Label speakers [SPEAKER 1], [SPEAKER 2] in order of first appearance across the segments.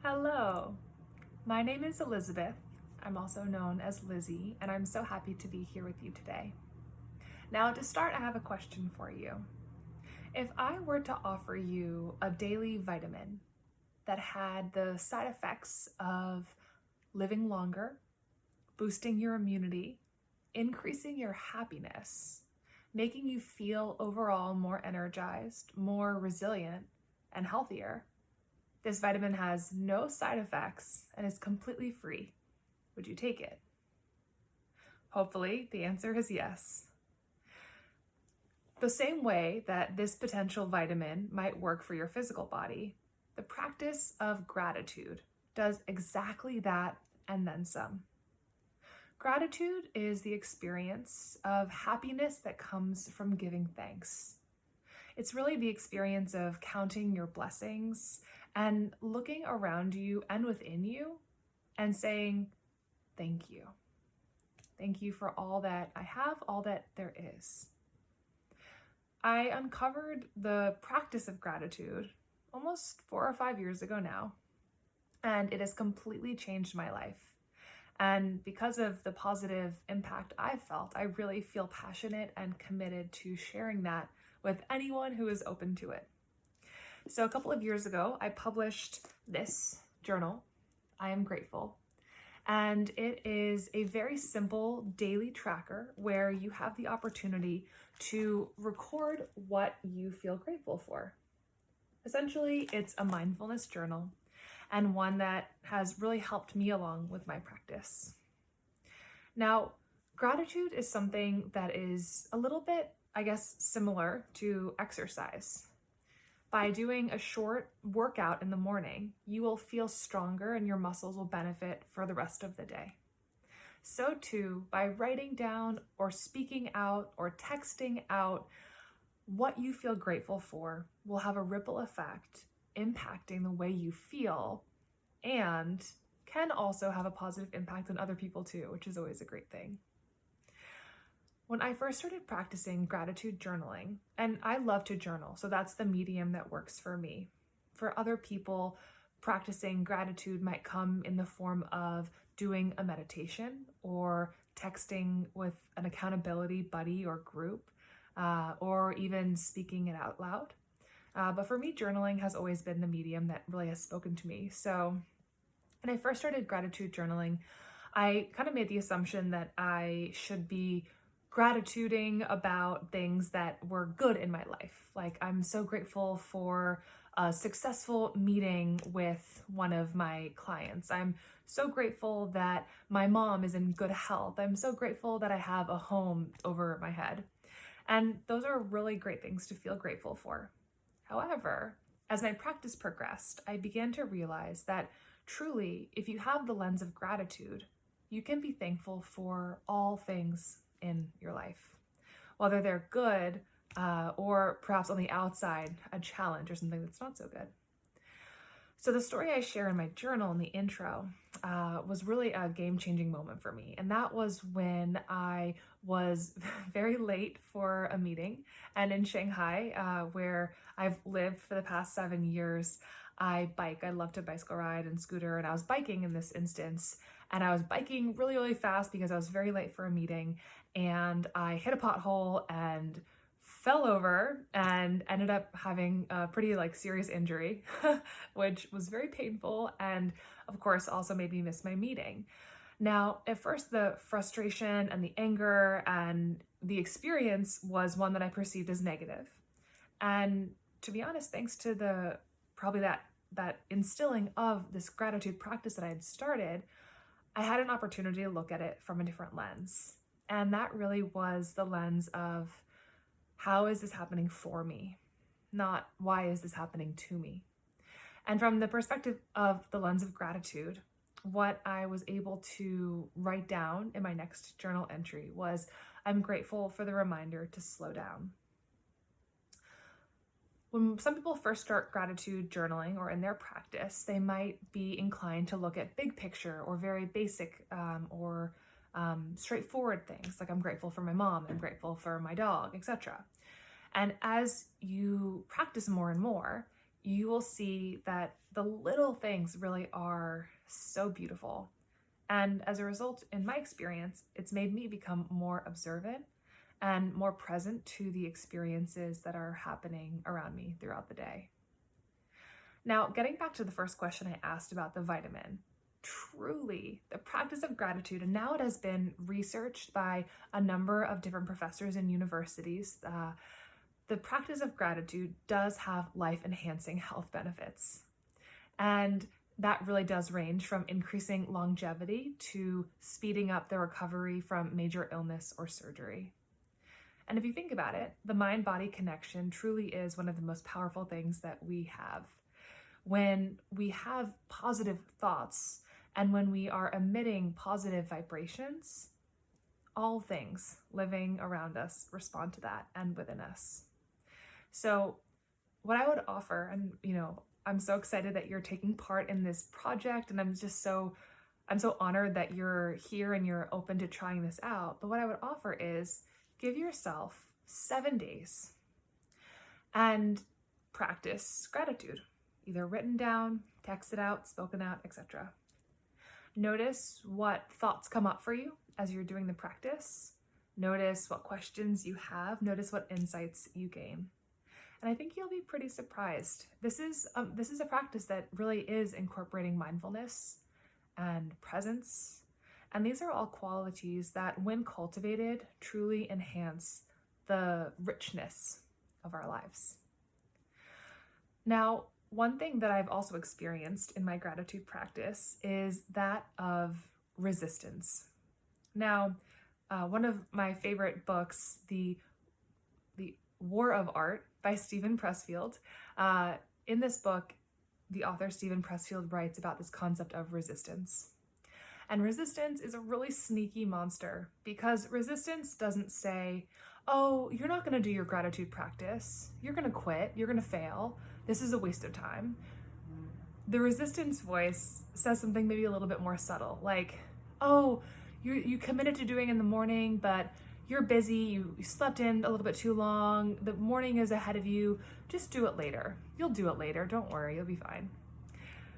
[SPEAKER 1] Hello, my name is Elizabeth. I'm also known as Lizzie, and I'm so happy to be here with you today. Now, to start, I have a question for you. If I were to offer you a daily vitamin that had the side effects of living longer, boosting your immunity, increasing your happiness, making you feel overall more energized, more resilient, and healthier, this vitamin has no side effects and is completely free. Would you take it? Hopefully, the answer is yes. The same way that this potential vitamin might work for your physical body, the practice of gratitude does exactly that and then some. Gratitude is the experience of happiness that comes from giving thanks. It's really the experience of counting your blessings and looking around you and within you and saying, thank you. Thank you for all that I have, all that there is. I uncovered the practice of gratitude almost 4 or 5 years ago now, and it has completely changed my life. And because of the positive impact I've felt, I really feel passionate and committed to sharing that with anyone who is open to it. So a couple of years ago, I published this journal, I Am Grateful. And it is a very simple daily tracker where you have the opportunity to record what you feel grateful for. Essentially, it's a mindfulness journal and one that has really helped me along with my practice. Now, gratitude is something that is a little bit, I guess, similar to exercise. By doing a short workout in the morning, you will feel stronger and your muscles will benefit for the rest of the day. So too, by writing down or speaking out or texting out what you feel grateful for will have a ripple effect impacting the way you feel and can also have a positive impact on other people too, which is always a great thing. When I first started practicing gratitude journaling, and I love to journal, so that's the medium that works for me. For other people, practicing gratitude might come in the form of doing a meditation or texting with an accountability buddy or group, or even speaking it out loud. But for me, journaling has always been the medium that really has spoken to me. So when I first started gratitude journaling, I kind of made the assumption that I should be gratituding about things that were good in my life. Like, I'm so grateful for a successful meeting with one of my clients. I'm so grateful that my mom is in good health. I'm so grateful that I have a home over my head. And those are really great things to feel grateful for. However, as my practice progressed, I began to realize that truly, if you have the lens of gratitude, you can be thankful for all things in your life, whether they're good or perhaps on the outside, a challenge or something that's not so good. So the story I share in my journal in the intro was really a game-changing moment for me. And that was when I was very late for a meeting. And in Shanghai, where I've lived for the past 7 years, I bike. I love to bicycle ride and scooter. And I was biking in this instance. And I was biking really, really fast because I was very late for a meeting. And I hit a pothole and fell over and ended up having a pretty serious injury, which was very painful and of course also made me miss my meeting. Now, at first, the frustration and the anger and the experience was one that I perceived as negative. And to be honest, thanks to the probably that instilling of this gratitude practice that I had started, I had an opportunity to look at it from a different lens. And that really was the lens of, how is this happening for me? Not why is this happening to me? And from the perspective of the lens of gratitude, what I was able to write down in my next journal entry was, I'm grateful for the reminder to slow down. When some people first start gratitude journaling or in their practice, they might be inclined to look at big picture or very basic or straightforward things, like I'm grateful for my mom, I'm grateful for my dog, etc. And as you practice more and more, you will see that the little things really are so beautiful. And as a result, in my experience, it's made me become more observant and more present to the experiences that are happening around me throughout the day. Now, getting back to the first question I asked about the vitamin, truly, the practice of gratitude, and now it has been researched by a number of different professors in universities, the practice of gratitude does have life-enhancing health benefits. And that really does range from increasing longevity to speeding up the recovery from major illness or surgery. And if you think about it, the mind-body connection truly is one of the most powerful things that we have. When we have positive thoughts and when we are emitting positive vibrations, all things living around us respond to that and within us. So what I would offer, and I'm so excited that you're taking part in this project, and I'm so honored that you're here and you're open to trying this out. But what I would offer is give yourself 7 days and practice gratitude, either written down, texted out, spoken out, etc. Notice what thoughts come up for you as you're doing the practice. Notice what questions you have. Notice what insights you gain. And I think you'll be pretty surprised. This is a practice that really is incorporating mindfulness and presence. And these are all qualities that, when cultivated, truly enhance the richness of our lives. Now, one thing that I've also experienced in my gratitude practice is that of resistance. Now, one of my favorite books, The War of Art by Steven Pressfield. In this book, the author Steven Pressfield writes about this concept of resistance. And resistance is a really sneaky monster, because resistance doesn't say, oh, you're not going to do your gratitude practice. You're going to quit. You're going to fail. This is a waste of time. The resistance voice says something maybe a little bit more subtle, like, oh, you committed to doing in the morning, but you're busy, you slept in a little bit too long, the morning is ahead of you, just do it later. You'll do it later, don't worry, you'll be fine.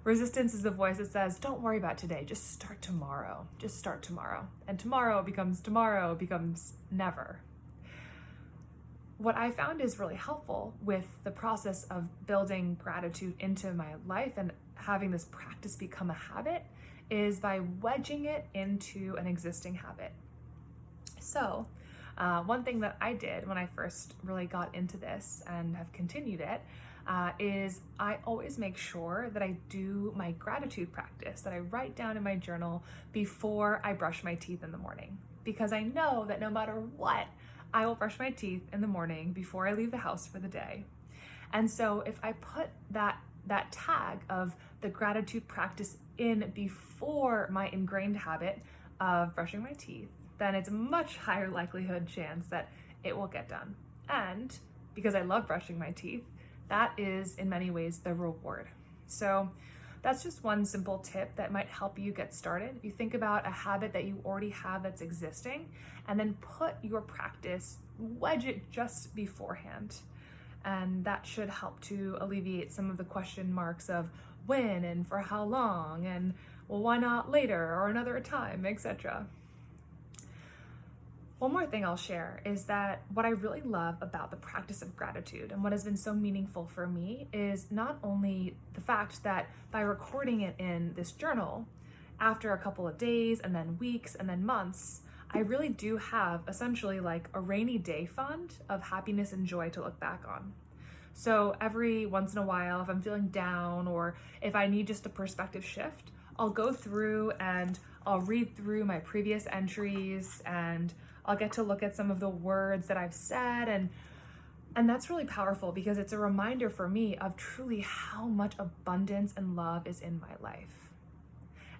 [SPEAKER 1] Resistance is the voice that says, don't worry about today, just start tomorrow. Just start tomorrow. And tomorrow becomes never. What I found is really helpful with the process of building gratitude into my life and having this practice become a habit is by wedging it into an existing habit. So one thing that I did when I first really got into this and have continued it is I always make sure that I do my gratitude practice, that I write down in my journal before I brush my teeth in the morning. Because I know that no matter what, I will brush my teeth in the morning before I leave the house for the day. And so if I put that tag of the gratitude practice in before my ingrained habit of brushing my teeth, then it's a much higher likelihood chance that it will get done. And because I love brushing my teeth, that is in many ways the reward. So that's just one simple tip that might help you get started. If you think about a habit that you already have that's existing, and then put your practice, wedge it just beforehand. And that should help to alleviate some of the question marks of when and for how long, and well, why not later or another time, etc. One more thing I'll share is that what I really love about the practice of gratitude and what has been so meaningful for me is not only the fact that by recording it in this journal, after a couple of days and then weeks and then months, I really do have essentially like a rainy day fund of happiness and joy to look back on. So every once in a while, if I'm feeling down or if I need just a perspective shift, I'll go through and I'll read through my previous entries and I'll get to look at some of the words that I've said, and that's really powerful because it's a reminder for me of truly how much abundance and love is in my life.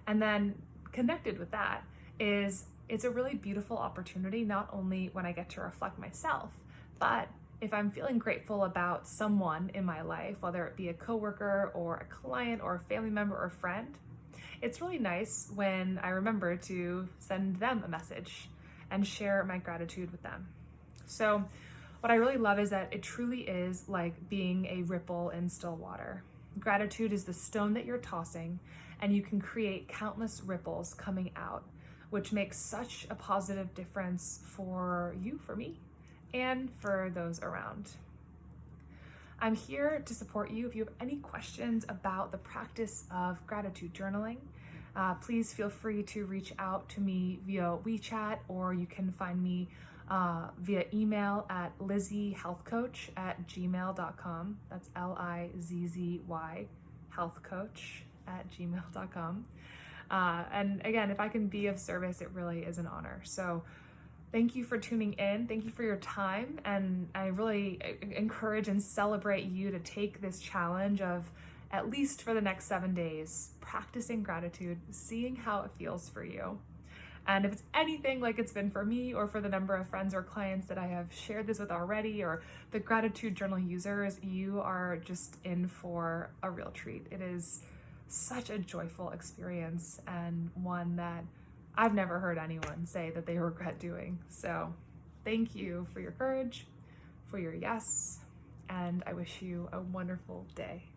[SPEAKER 1] And then connected with that is it's a really beautiful opportunity, not only when I get to reflect myself, but if I'm feeling grateful about someone in my life, whether it be a coworker or a client or a family member or a friend, it's really nice when I remember to send them a message and share my gratitude with them. So what I really love is that it truly is like being a ripple in still water. Gratitude is the stone that you're tossing, and you can create countless ripples coming out, which makes such a positive difference for you, for me, and for those around. I'm here to support you. If you have any questions about the practice of gratitude journaling, please feel free to reach out to me via WeChat, or you can find me via email at lizziehealthcoach@gmail.com. That's LIZZY healthcoach@gmail.com. And again, if I can be of service, it really is an honor. So thank you for tuning in. Thank you for your time. And I really encourage and celebrate you to take this challenge of, at least for the next 7 days, practicing gratitude, seeing how it feels for you. And if it's anything like it's been for me, or for the number of friends or clients that I have shared this with already, or the gratitude journal users, you are just in for a real treat. It is such a joyful experience, and one that I've never heard anyone say that they regret doing. So thank you for your courage, for your yes, and I wish you a wonderful day.